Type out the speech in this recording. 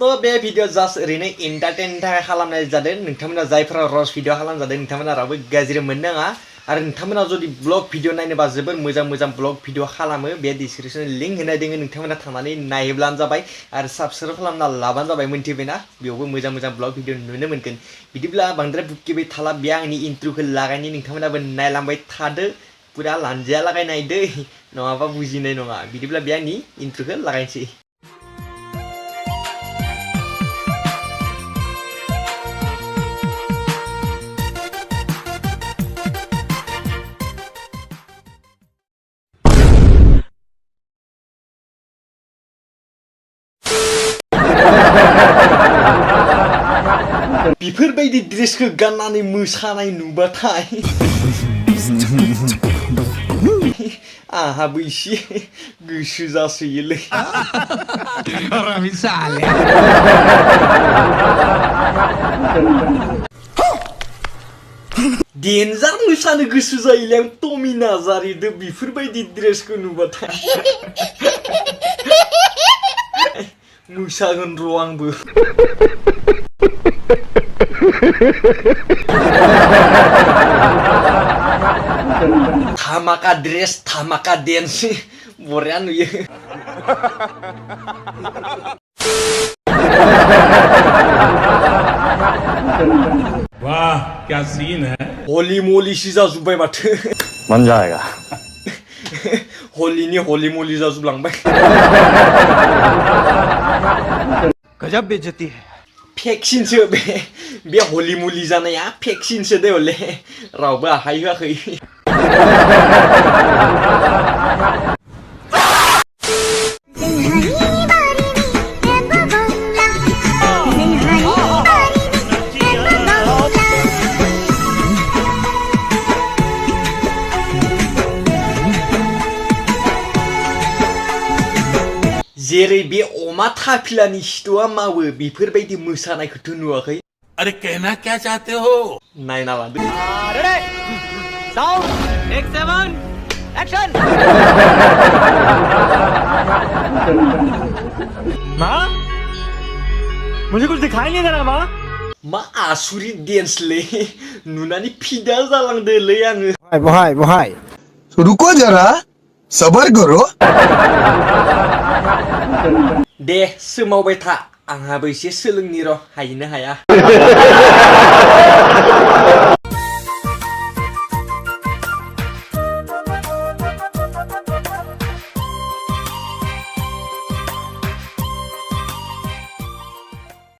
तो बे video just ओरैनो एन्टारटेननि थाखाय खालामनाय जादों नोंथांमोना जायफोरा रस भिडिअ खालाम जादों नोंथांमोना रावबो गाज्रि मोननो नाङा आरो नोंथांमोना जुदि ब्लग भिडिअ नायनोबा जोबोर मोजां ब्लग भिडिअ खालामो बे डिसक्रिपशन लिंक होनाय दोङो नोंथांमोना थांनानै नायब्लानो जाबाय आरो साबस्क्राइब खालामना लाबानो जाबाय मोनथिबायना बेयावबो मोजां ब्लग भिडिअ नुनो मोनगोन बिदिब्ला बांद्राय बुकिबाय थाला बे आंनि इन्ट्रोखौ लागायनि नोंथांमोनाबो नायलांबाय थादो पुरा लानजाया लागाय नायदो नङाबा बुजिनाय नङा बिदिब्ला बे आंनि इन्ट्रोखौ लागायनोसै बेफोरबायदि ड्रेसखौ गाननानै मोसानाय नुबाथाय आंहाबो एसे गोसो जासोयोलै डेन्जार मोसानो गोसो जायोलै आं टमी नार्जारिदो बेफोरबायदि ड्रेसखौ नुबाथाय मोसागोन र' आंबो Thamaka dress, thamaka dance, बरिया नुयो वाह क्या सीन है होली मोली सी जाजुबबाय माथो मन जाएगा होलीनि होली मोली जाजुबलांबाय गजब बेइज्जती है भेक्सिनसो बे होली मोली जानाया भेक्सिनसो दे हले रावबो आखाय होआखै जेरै बे अमा थाफिलानि सिथ'आ मावो बेफोरबायदि मोसानायखौथ' नुवाखै अरे कहना क्या चाहते हो नायना लादो रेडी साउंड टेक 7 एक्शन माँ मुझे कुछ दिखाई नहीं दे रहा माँ मा आसुरि डेन्सलै नुनानै फिदा जालांदोलै आङो भाई रुको जरा सबर करो दे सोमावबाय था आंहाबो एसे सोलोंनि र' हायोना हाया